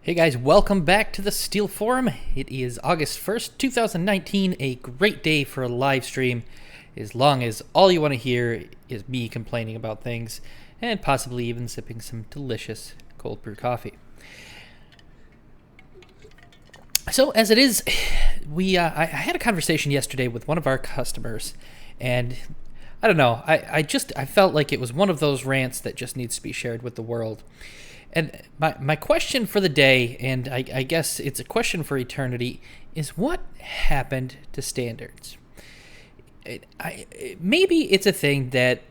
Hey guys, welcome back to the Steel Forum. It is August 1st, 2019, a great day for a live stream, as long as all you want to hear is me complaining about things, and possibly even sipping some delicious cold brew coffee. So as it is, I had a conversation yesterday with one of our customers, and I don't know, I felt like it was one of those rants that just needs to be shared with the world. And my question for the day, and I guess it's a question for eternity, is what happened to standards? Maybe it's a thing that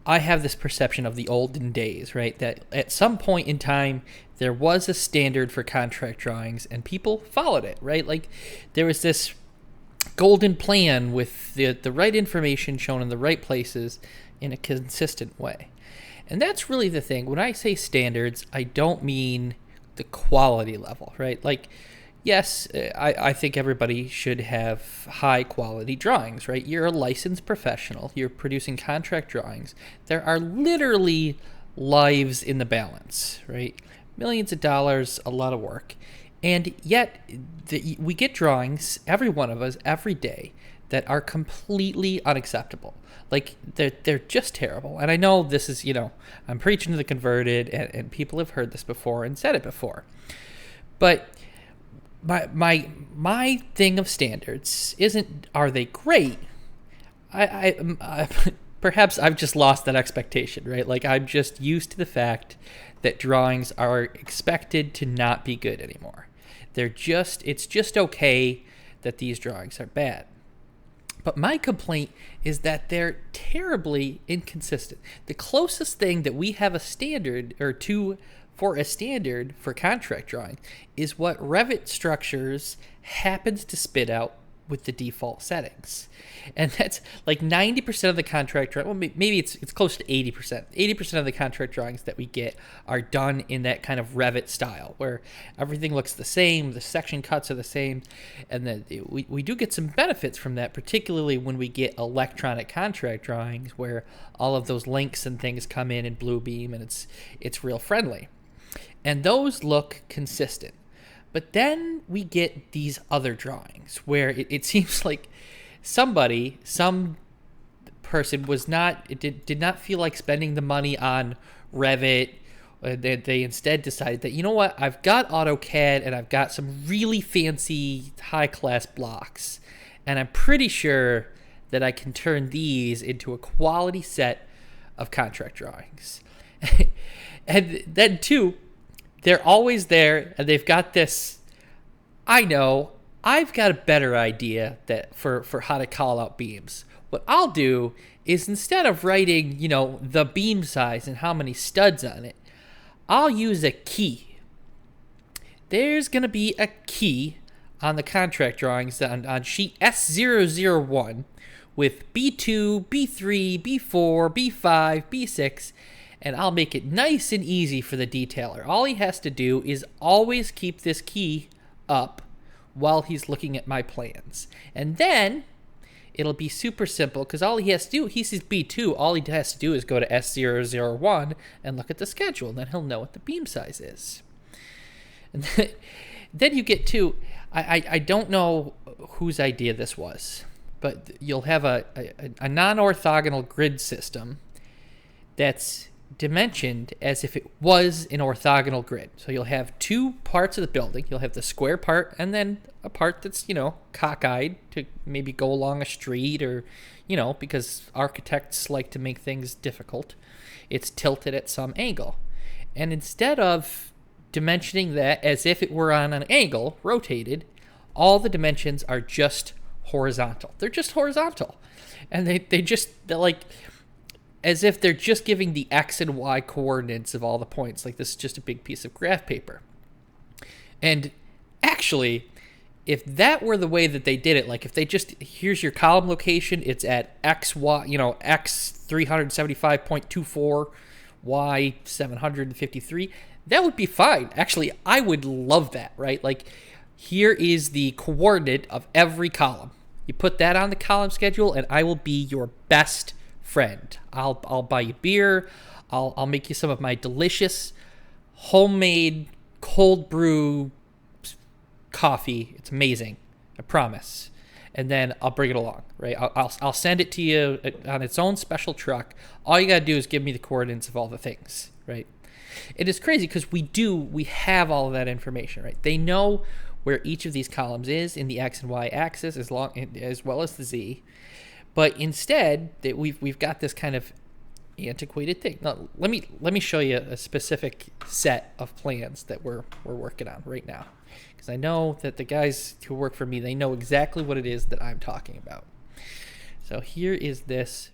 I have this perception of the olden days, right? That at some point in time, there was a standard for contract drawings and people followed it, right? Like there was this golden plan with the right information shown in the right places in a consistent way. And that's really the thing. When I say standards, I don't mean the quality level, right? Like, yes, I think everybody should have high quality drawings, right? You're a licensed professional. You're producing contract drawings. There are literally lives in the balance, right? Millions of dollars, a lot of work. And yet, we get drawings, every one of us, every day, that are completely unacceptable. Like, they're just terrible. And I know this is, I'm preaching to the converted, and people have heard this before and said it before. But my thing of standards isn't, are they great? I perhaps I've just lost that expectation, right? Like, I'm just used to the fact that drawings are expected to not be good anymore. It's just okay that these drawings are bad. But my complaint is that they're terribly inconsistent. The closest thing that we have a standard for a standard for contract drawing is what Revit Structures happens to spit out with the default settings. And that's like 90% of the contract drawing, well, maybe it's close to 80%. 80% of the contract drawings that we get are done in that kind of Revit style where everything looks the same, the section cuts are the same, and then we do get some benefits from that, particularly when we get electronic contract drawings where all of those links and things come in Bluebeam and it's real friendly. And those look consistent. But then we get these other drawings where it seems like some person did not feel like spending the money on Revit. They instead decided that, you know what, I've got AutoCAD and I've got some really fancy high-class blocks. And I'm pretty sure that I can turn these into a quality set of contract drawings. And then, too, they're always there, and they've got this, I know, I've got a better idea that for how to call out beams. What I'll do is instead of writing, the beam size and how many studs on it, I'll use a key. There's going to be a key on the contract drawings on sheet S001 with B2, B3, B4, B5, B6, and I'll make it nice and easy for the detailer. All he has to do is always keep this key up while he's looking at my plans. And then it'll be super simple because all he has to do, he sees B2, all he has to do is go to S001 and look at the schedule, and then he'll know what the beam size is. And then you get to, I don't know whose idea this was, but you'll have a non-orthogonal grid system that's dimensioned as if it was an orthogonal grid. So you'll have two parts of the building. You'll have the square part and then a part that's, cockeyed to maybe go along a street or, because architects like to make things difficult. It's tilted at some angle. And instead of dimensioning that as if it were on an angle, rotated, all the dimensions are just horizontal. They're just horizontal. And they're like, as if they're just giving the X and Y coordinates of all the points. Like this is just a big piece of graph paper. And actually, if that were the way that they did it, like if they just, here's your column location, it's at X, Y, X 375.24, Y 753, that would be fine. Actually, I would love that, right? Like here is the coordinate of every column. You put that on the column schedule and I will be your best friend. I'll buy you beer. I'll make you some of my delicious homemade cold brew coffee. It's amazing. I promise. And then I'll bring it along, right? I'll send it to you on its own special truck. All you gotta do is give me the coordinates of all the things, right? It is crazy because we have all of that information, right? They know where each of these columns is in the X and Y axis as well as the Z. But instead, we've got this kind of antiquated thing. Now, let me show you a specific set of plans that we're working on right now, because I know that the guys who work for me, they know exactly what it is that I'm talking about. So here is this.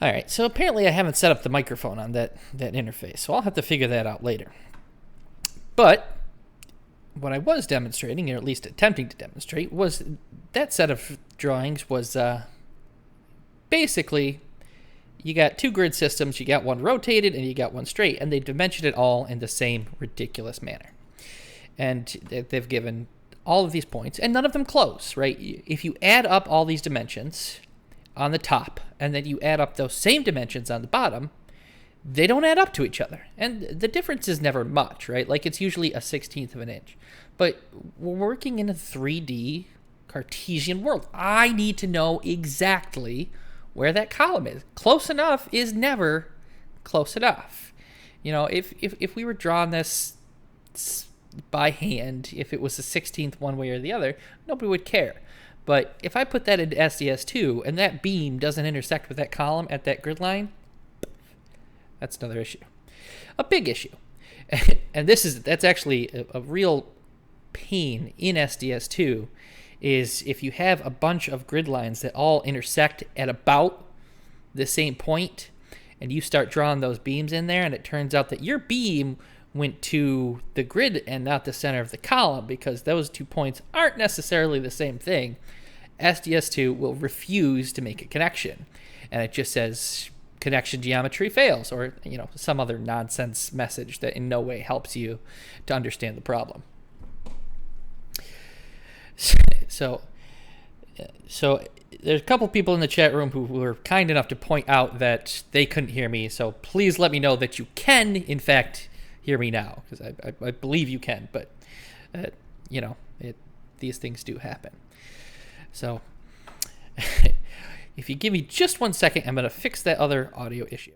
All right, so apparently I haven't set up the microphone on that interface, so I'll have to figure that out later. But what I was demonstrating, or at least attempting to demonstrate, was that set of drawings was basically you got two grid systems. You got one rotated and you got one straight, and they dimensioned it all in the same ridiculous manner. And they've given all of these points, and none of them close, right? If you add up all these dimensions on the top, and then you add up those same dimensions on the bottom, they don't add up to each other. And the difference is never much, right? Like, it's usually a 1/16 of an inch. But we're working in a 3D Cartesian world. I need to know exactly where that column is. Close enough is never close enough. You know, if we were drawing this by hand, if it was a 1/16 one way or the other, nobody would care. But if I put that into SDS2 and that beam doesn't intersect with that column at that grid line, that's another issue. A big issue. And that's actually a real pain in SDS2, is if you have a bunch of grid lines that all intersect at about the same point, and you start drawing those beams in there, and it turns out that your beam went to the grid and not the center of the column because those 2 points aren't necessarily the same thing, SDS2 will refuse to make a connection. And it just says connection geometry fails, or some other nonsense message that in no way helps you to understand the problem. So there's a couple people in the chat room who were kind enough to point out that they couldn't hear me. So please let me know that you can, in fact, hear me now, because I believe you can. But these things do happen. So if you give me just 1 second, I'm going to fix that other audio issue.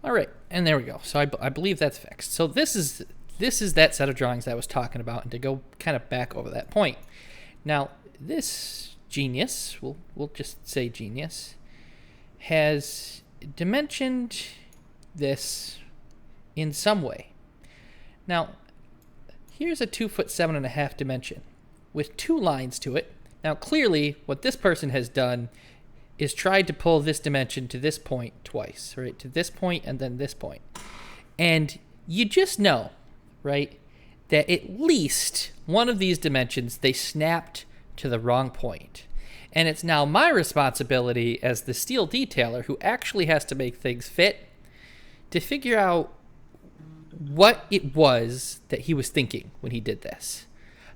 All right, and there we go. So I believe that's fixed. So this is that set of drawings that I was talking about, and to go kind of back over that point. Now, this genius, we'll just say genius, has dimensioned this in some way. Now, here's a 2'7.5" dimension with 2 lines to it. Now, clearly, what this person has done is tried to pull this dimension to this point twice, right? To this point and then this point. And you just know, right, that at least one of these dimensions, they snapped to the wrong point. And it's now my responsibility as the steel detailer who actually has to make things fit to figure out what it was that he was thinking when he did this.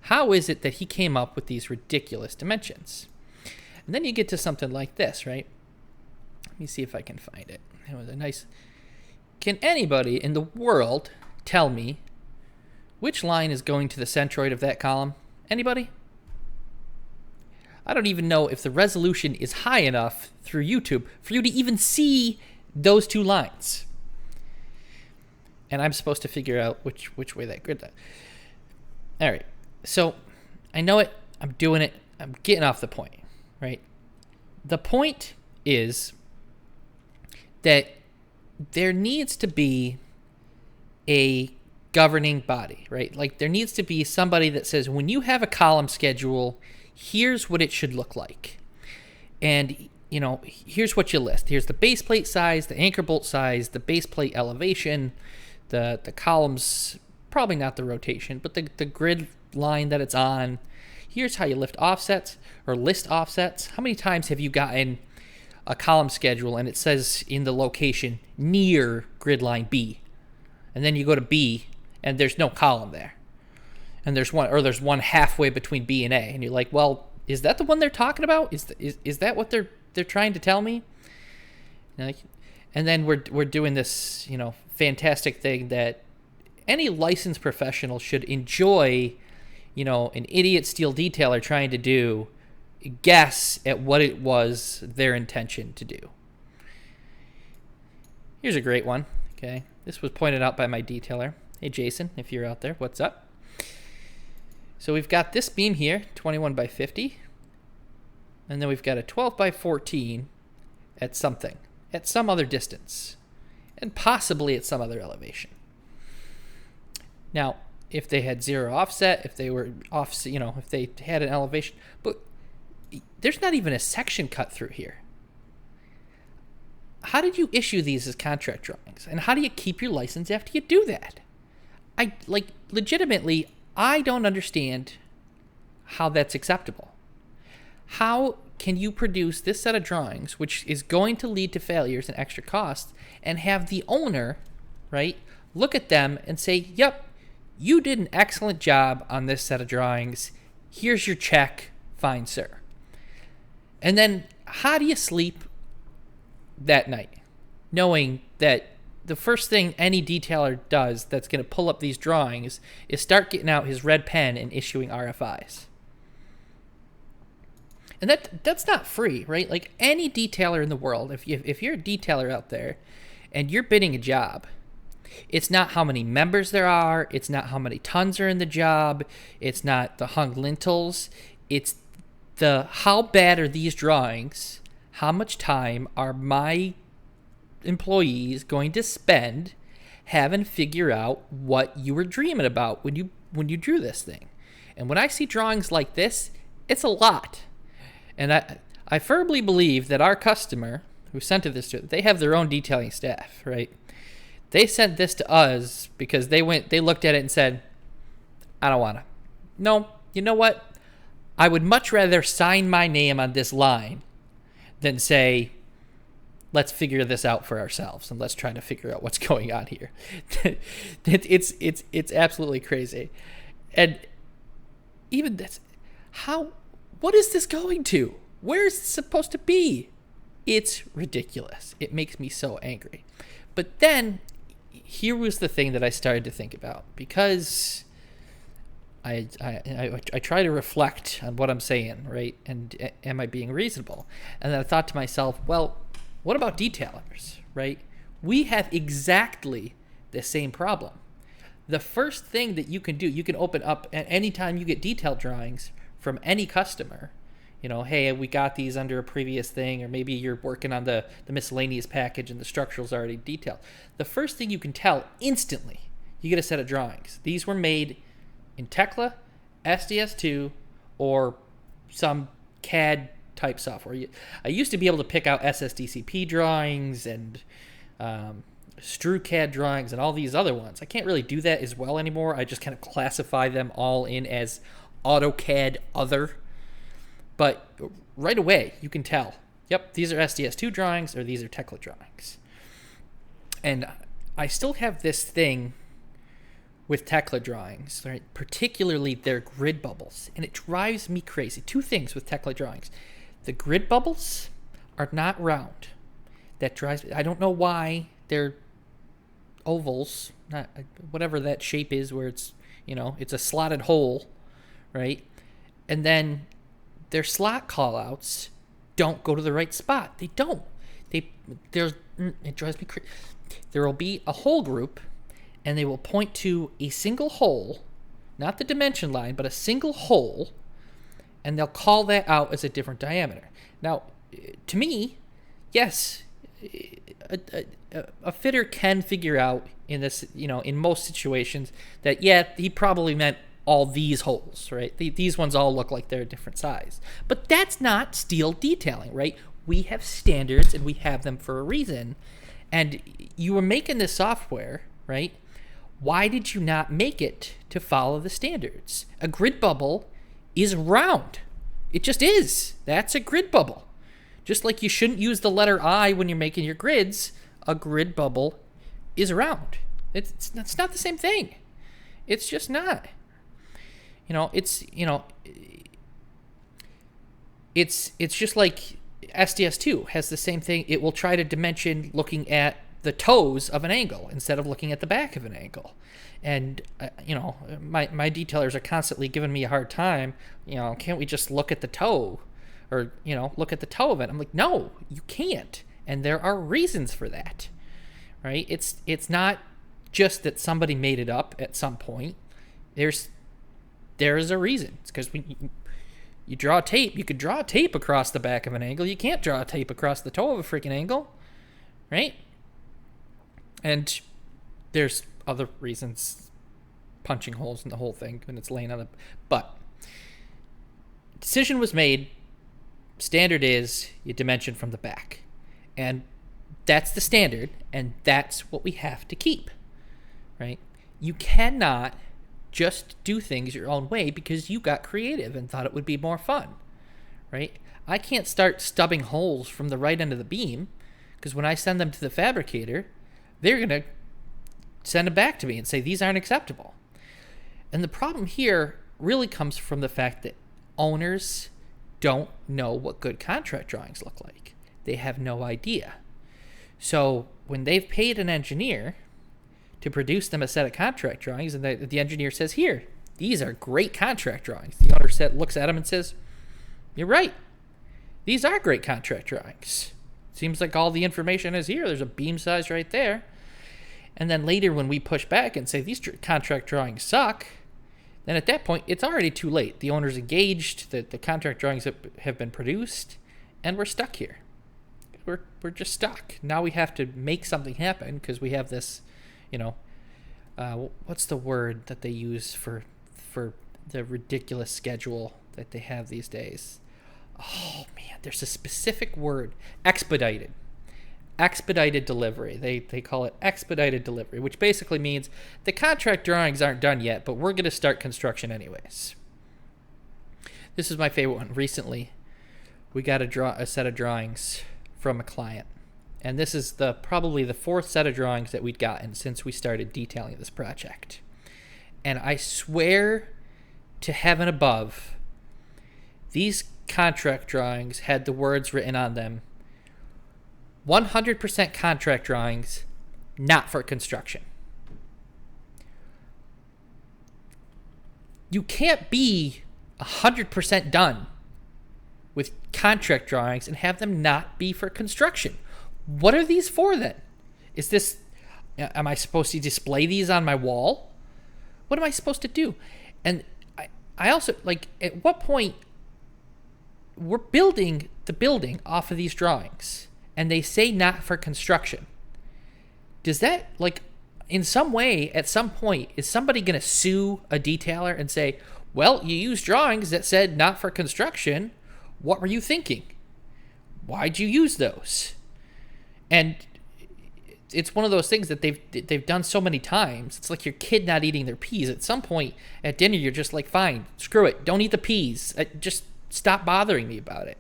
How is it that he came up with these ridiculous dimensions? And then you get to something like this, right? Let me see if I can find it. It was a nice... Can anybody in the world tell me which line is going to the centroid of that column? Anybody? I don't even know if the resolution is high enough through YouTube for you to even see those two lines. And I'm supposed to figure out which way that grid is. All right. So I know it. I'm doing it. I'm getting off the point, right? The point is that there needs to be a governing body, right? Like there needs to be somebody that says, when you have a column schedule, here's what it should look like. And, you know, here's what you list. Here's the base plate size, the anchor bolt size, the base plate elevation, the columns, probably not the rotation, but the grid line that it's on. Here's how you list offsets. How many times have you gotten a column schedule and it says in the location near grid line B, and then you go to B and there's no column there, and there's one halfway between B and A, and you're like, well, is that the one they're talking about? Is that what they're trying to tell me? And then we're doing this, you know, fantastic thing that any licensed professional should enjoy, you know, an idiot steel detailer trying to do, guess at what it was their intention to do. Here's a great one. Okay, this was pointed out by my detailer. Hey Jason, if you're out there, what's up? So we've got this beam here, 21 by 50, and then we've got a 12 by 14 at some other distance, and possibly at some other elevation. Now, if they had zero offset, if they were off, you know, if they had an elevation, but there's not even a section cut through here. How did you issue these as contract drawings? And how do you keep your license after you do that? Legitimately, I don't understand how that's acceptable. How can you produce this set of drawings, which is going to lead to failures and extra costs, and have the owner, right, look at them and say, yep, you did an excellent job on this set of drawings. Here's your check. Fine, sir. And then how do you sleep that night knowing that the first thing any detailer does that's going to pull up these drawings is start getting out his red pen and issuing RFIs? And that's not free, right? Like any detailer in the world, if you're a detailer out there and you're bidding a job, it's not how many members there are, it's not how many tons are in the job, it's not the hung lintels, it's the how bad are these drawings, how much time are my employees going to spend having to figure out what you were dreaming about when you drew this thing. And when I see drawings like this, it's a lot. And I firmly believe that our customer who sent this to, they have their own detailing staff, right? They sent this to us because they looked at it and said, I don't want to. No, you know what? I would much rather sign my name on this line than say, let's figure this out for ourselves and let's try to figure out what's going on here. It's absolutely crazy. And even this, what is this going to? Where is it supposed to be? It's ridiculous. It makes me so angry. But then here was the thing that I started to think about, because I try to reflect on what I'm saying, right? And am I being reasonable? And then I thought to myself, well, what about detailers, right? We have exactly the same problem. The first thing that you can do, you can open up at any time you get detailed drawings from any customer. You know, hey, we got these under a previous thing, or maybe you're working on the miscellaneous package and the structural's already detailed. The first thing you can tell instantly, you get a set of drawings. These were made in Tekla, SDS2, or some CAD type software. I used to be able to pick out SSDCP drawings and StruCAD drawings and all these other ones. I can't really do that as well anymore. I just kind of classify them all in as AutoCAD other. But right away, you can tell, yep, these are SDS2 drawings or these are Tekla drawings. And I still have this thing with Tekla drawings, right? Particularly their grid bubbles. And it drives me crazy. Two things with Tekla drawings. The grid bubbles are not round. That drives me. I don't know why they're ovals, not whatever that shape is where it's, it's a slotted hole, right? And then their slot callouts don't go to the right spot. They don't. It drives me crazy. There will be a hole group, and they will point to a single hole, not the dimension line, but a single hole, and they'll call that out as a different diameter. Now, to me, yes, a fitter can figure out in this, in most situations that, yeah, he probably meant all these holes, right? These ones all look like they're a different size. But that's not steel detailing, right? We have standards, and we have them for a reason. And you were making this software, right? Why did you not make it to follow the standards? A grid bubble is round. It just is. That's a grid bubble. Just like you shouldn't use the letter I when you're making your grids, a grid bubble is round. It's not the same thing. It's just not. It's just like SDS2 has the same thing. It will try to dimension looking at the toes of an angle instead of looking at the back of an angle. And, my detailers are constantly giving me a hard time. Can't we just look at the toe? Or, look at the toe of it. I'm like, no, you can't. And there are reasons for that, right? It's not just that somebody made it up at some point. There is a reason. It's because you draw tape. You could draw tape across the back of an angle. You can't draw tape across the toe of a freaking angle, right? And there's other reasons, punching holes in the whole thing when it's laying on the... But decision was made. Standard is you dimension from the back. And that's the standard, and that's what we have to keep, right? You cannot just do things your own way because you got creative and thought it would be more fun, right? I can't start stubbing holes from the right end of the beam because when I send them to the fabricator, they're going to send them back to me and say, these aren't acceptable. And the problem here really comes from the fact that owners don't know what good contract drawings look like. They have no idea. So when they've paid an engineer to produce them a set of contract drawings, and the engineer says, here, these are great contract drawings. The owner looks at them and says, you're right. These are great contract drawings. Seems like all the information is here. There's a beam size right there. And then later when we push back and say these contract drawings suck, then at that point, it's already too late. The owner's engaged, the contract drawings have been produced, and we're stuck here. We're just stuck. Now we have to make something happen because we have this, what's the word that they use for the ridiculous schedule that they have these days? Oh, man, there's a specific word. Expedited delivery. They call it expedited delivery, which basically means the contract drawings aren't done yet, but we're going to start construction anyways. This is my favorite one. Recently, we got a set of drawings from a client, and this is probably the fourth set of drawings that we'd gotten since we started detailing this project. And I swear to heaven above, these contract drawings had the words written on them, 100% contract drawings, not for construction. You can't be 100% done with contract drawings and have them not be for construction. What are these for then? Am I supposed to display these on my wall? What am I supposed to do? And I also, at what point we're building the building off of these drawings and they say not for construction? Does that, in some way, at some point, is somebody going to sue a detailer and say, well, you used drawings that said not for construction. What were you thinking? Why'd you use those? And it's one of those things that they've done so many times. It's like your kid not eating their peas. At some point at dinner, you're just like, fine, screw it. Don't eat the peas. Just stop bothering me about it.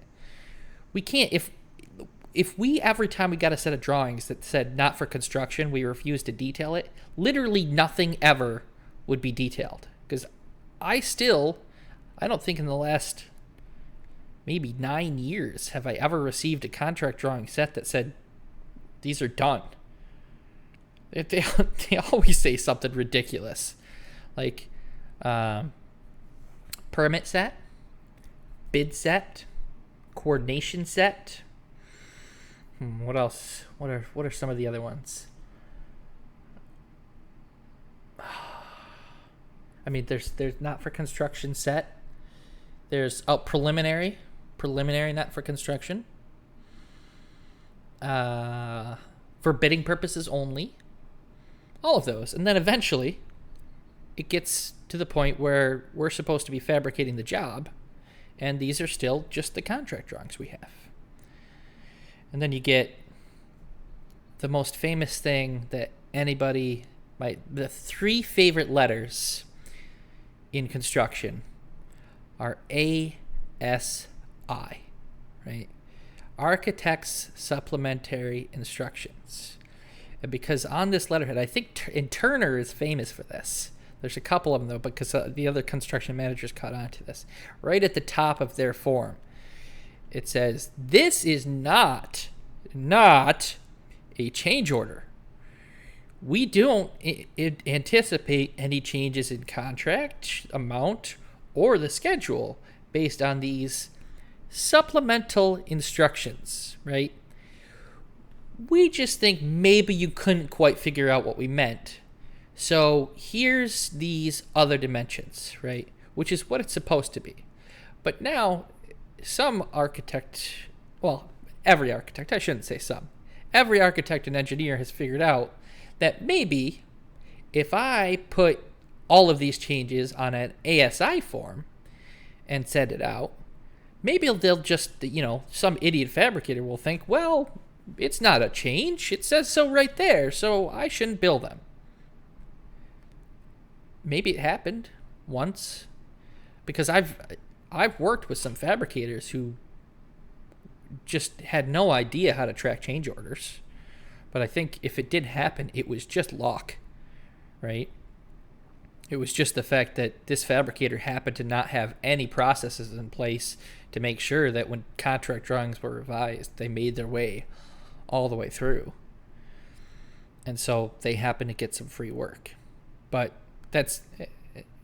We can't, if we, every time we got a set of drawings that said not for construction, we refused to detail it, literally nothing ever would be detailed. Because I don't think in the last maybe 9 years have I ever received a contract drawing set that said, these are done. They always say something ridiculous. Like, permit set, bid set, coordination set. What else? What are some of the other ones? I mean, there's not for construction set. There's preliminary not for construction. For bidding purposes only. All of those, and then eventually, it gets to the point where we're supposed to be fabricating the job, and these are still just the contract drawings we have. And then you get the most famous thing that anybody the 3 favorite letters in construction are ASI, right? Architect's Supplementary Instructions. And because on this letterhead, I think Turner is famous for this. There's a couple of them, though, because the other construction managers caught on to this. Right at the top of their form, it says, this is not a change order. We don't anticipate any changes in contract, amount, or the schedule based on these supplemental instructions, right? We just think maybe you couldn't quite figure out what we meant. So here's these other dimensions, right? Which is what it's supposed to be. But now, every architect, I shouldn't say some. Every architect and engineer has figured out that maybe if I put all of these changes on an ASI form and send it out, maybe they'll just, some idiot fabricator will think, well, it's not a change. It says so right there, so I shouldn't bill them. Maybe it happened once, because I've worked with some fabricators who just had no idea how to track change orders. But I think if it did happen, it was just luck, right? It was just the fact that this fabricator happened to not have any processes in place to make sure that when contract drawings were revised, they made their way all the way through. And so they happened to get some free work. But that's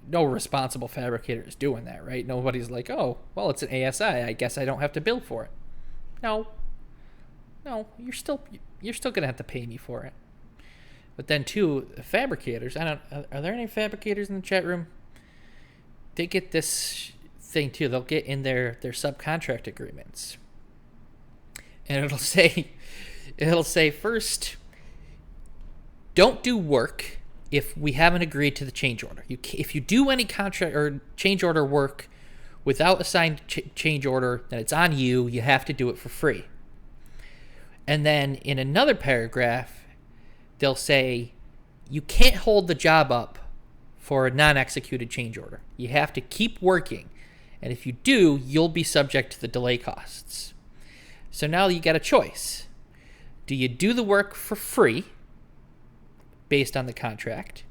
no responsible fabricator is doing that, right? Nobody's like, oh, well, it's an ASI. I guess I don't have to bill for it. No, you're still gonna have to pay me for it. But then too, fabricators. Are there any fabricators in the chat room? They get this thing too. They'll get in their subcontract agreements, and it'll say first, don't do work if we haven't agreed to the change order. If you do any contract or change order work without a signed change order, then it's on you. You have to do it for free. And then in another paragraph, they'll say you can't hold the job up for a non-executed change order. You have to keep working. And if you do, you'll be subject to the delay costs. So now you got a choice. Do you do the work for free based on the contract?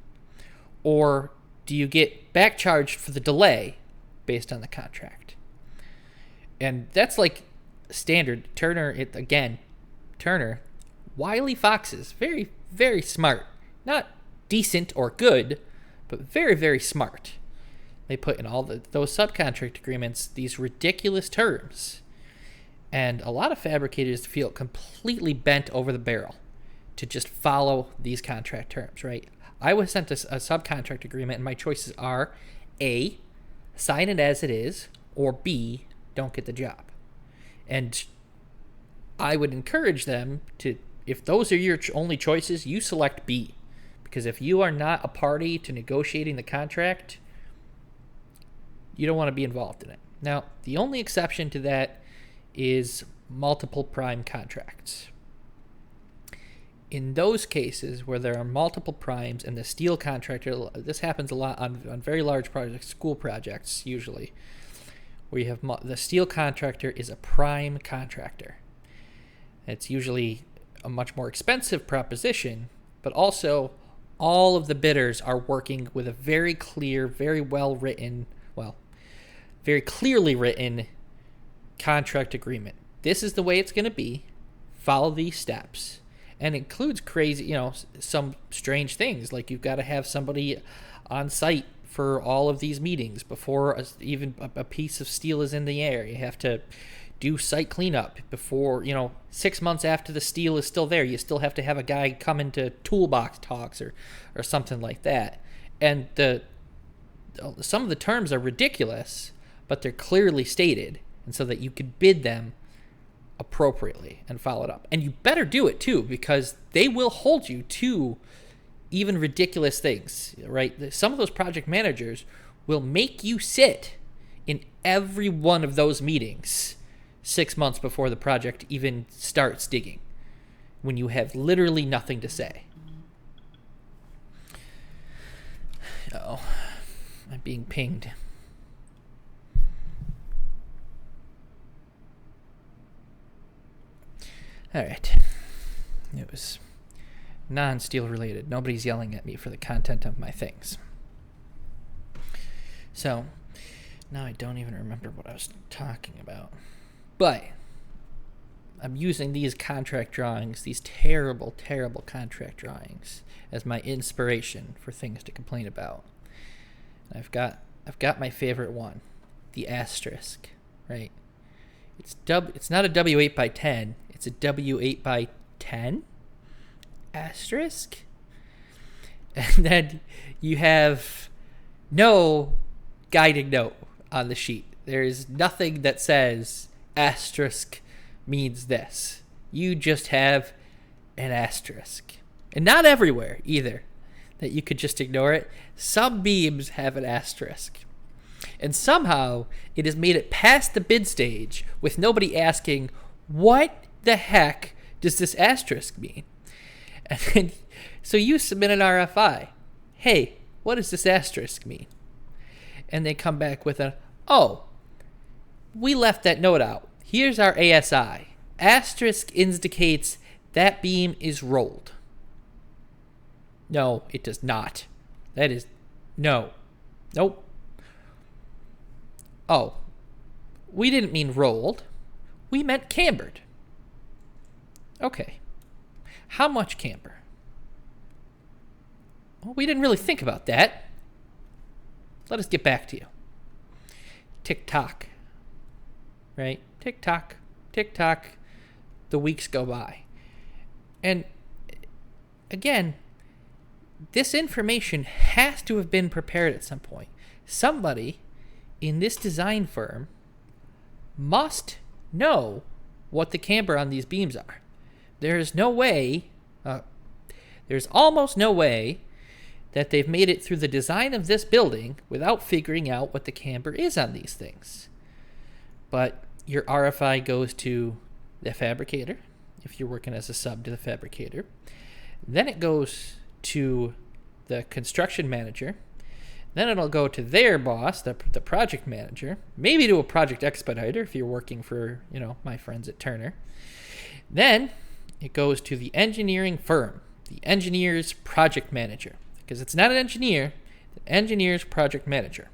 Or do you get back charged for the delay based on the contract? And that's like standard. Turner, wily foxes, very, very smart. Not decent or good, but very, very smart. They put in all those subcontract agreements these ridiculous terms. And a lot of fabricators feel completely bent over the barrel to just follow these contract terms, right? I was sent a subcontract agreement, and my choices are A, sign it as it is, or B, don't get the job. And I would encourage them to, if those are your only choices, you select B. Because if you are not a party to negotiating the contract, you don't want to be involved in it. Now, the only exception to that is multiple prime contracts. In those cases where there are multiple primes and the steel contractor, this happens a lot on very large projects, school projects usually, where you have the steel contractor is a prime contractor. It's usually a much more expensive proposition, but also all of the bidders are working with a very clear, very well written, very clearly written contract agreement. This is the way it's going to be. Follow these steps. And it includes crazy, some strange things, like you've got to have somebody on site for all of these meetings before even a piece of steel is in the air. You have to do site cleanup before, 6 months after the steel is still there. You still have to have a guy come into toolbox talks or something like that. And some of the terms are ridiculous, but they're clearly stated, and so that you could bid them appropriately and follow it up. And you better do it too, because they will hold you to even ridiculous things, right? Some of those project managers will make you sit in every one of those meetings 6 months before the project even starts digging, when you have literally nothing to say. Uh-oh, I'm being pinged. All right. It was non-steel related. Nobody's yelling at me for the content of my things. So, now I don't even remember what I was talking about. But I'm using these contract drawings, these terrible, terrible contract drawings, as my inspiration for things to complain about. I've got my favorite one, the asterisk, right? It's not a W8 by 10. It's a W8 by 10 asterisk. And then you have no guiding note on the sheet. There is nothing that says asterisk means this. You just have an asterisk. And not everywhere either, that you could just ignore it. Some beams have an asterisk. And somehow it has made it past the bid stage with nobody asking, what the heck does this asterisk mean? And then, so you submit an RFI. Hey, what does this asterisk mean? And they come back with we left that note out. Here's our ASI. Asterisk indicates that beam is rolled. No, it does not. That is, no. Nope. Oh, we didn't mean rolled. We meant cambered. Okay. How much camber? Well, we didn't really think about that. Let us get back to you. Tick-tock. Right? Tick-tock. Tick-tock. The weeks go by. And again, this information has to have been prepared at some point. Somebody in this design firm must know what the camber on these beams are. There's no way, there's almost no way that they've made it through the design of this building without figuring out what the camber is on these things. But your RFI goes to the fabricator, if you're working as a sub to the fabricator. Then it goes to the construction manager. Then it'll go to their boss, the project manager, maybe to a project expediter if you're working for, my friends at Turner. Then it goes to the engineering firm, the engineer's project manager, because it's not an engineer, the engineer's project manager.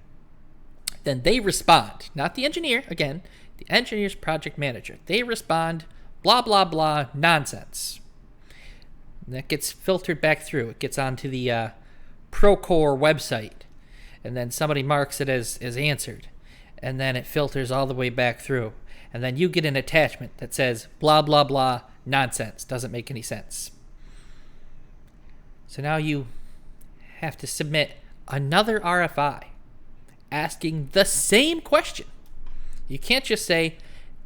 Then they respond, not the engineer, again, the engineer's project manager. They respond, blah, blah, blah, nonsense. And that gets filtered back through. It gets onto the Procore website. And then somebody marks it as answered. And then it filters all the way back through. And then you get an attachment that says, blah, blah, blah, nonsense. Doesn't make any sense. So now you have to submit another RFI asking the same question. You can't just say,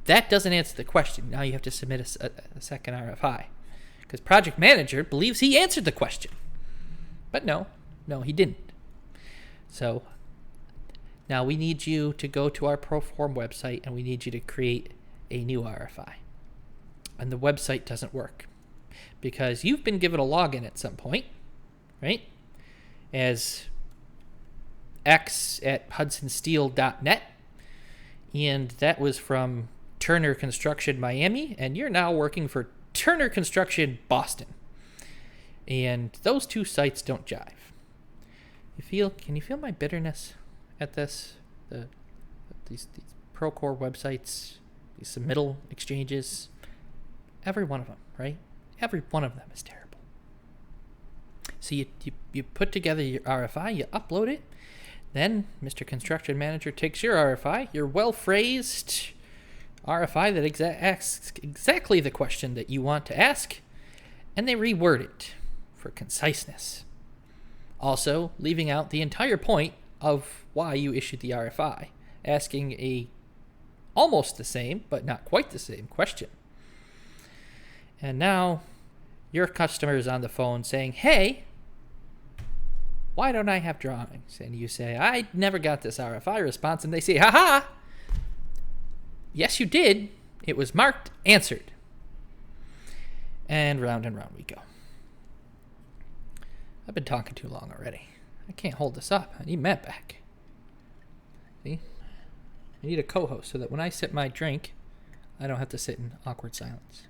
that doesn't answer the question. Now you have to submit a second RFI. Because project manager believes he answered the question. But no, he didn't. So now we need you to go to our Proform website and we need you to create a new RFI. And the website doesn't work because you've been given a login at some point, right? As x@hudsonsteel.net. And that was from Turner Construction Miami, and you're now working for Turner Construction Boston. And those two sites don't jive. Can you feel my bitterness at this? These Procore websites, these submittal exchanges, every one of them, right? Every one of them is terrible. So you put together your RFI, you upload it, then Mr. Construction Manager takes your RFI, your well-phrased RFI that asks exactly the question that you want to ask, and they reword it for conciseness. Also, leaving out the entire point of why you issued the RFI, asking a almost the same, but not quite the same question. And now your customer is on the phone saying, hey, why don't I have drawings? And you say, I never got this RFI response. And they say, haha, yes, you did. It was marked answered. And round we go. I've been talking too long already. I can't hold this up. I need Matt back. See? I need a co-host so that when I sip my drink, I don't have to sit in awkward silence.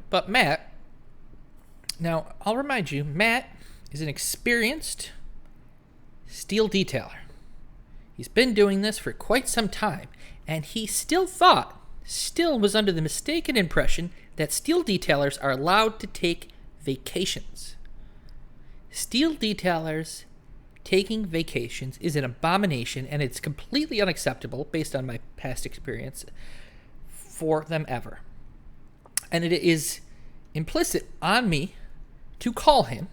But Matt, now I'll remind you, Matt is an experienced steel detailer. He's been doing this for quite some time, and he still was under the mistaken impression that steel detailers are allowed to take vacations. Steel detailers taking vacations is an abomination, and it's completely unacceptable based on my past experience for them ever. And it is implicit on me to call him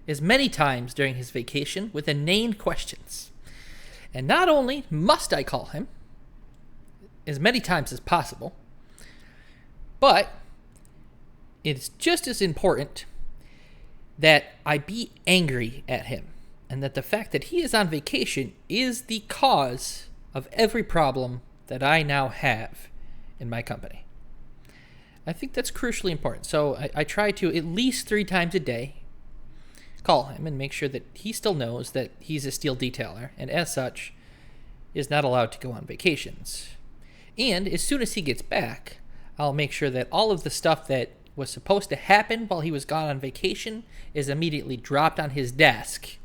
as many times during his vacation with inane questions. And not only must I call him as many times as possible, but it's just as important that I be angry at him, and that the fact that he is on vacation is the cause of every problem that I now have in my company. I think that's crucially important. So I try to at least 3 times a day call him and make sure that he still knows that he's a steel detailer, and as such is not allowed to go on vacations. And as soon as he gets back, I'll make sure that all of the stuff that was supposed to happen while he was gone on vacation is immediately dropped on his desk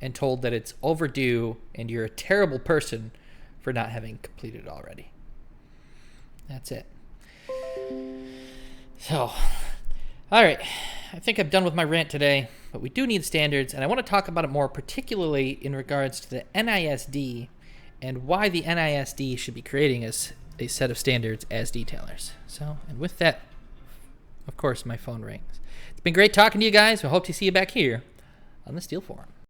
and told that it's overdue and you're a terrible person for not having completed it already. That's it. So, all right, I think I'm done with my rant today, but we do need standards, and I want to talk about it more, particularly in regards to the NISD and why the NISD should be creating a set of standards as detailers. So, and with that, of course, my phone rings. It's been great talking to you guys. I hope to see you back here on the Steel Forum.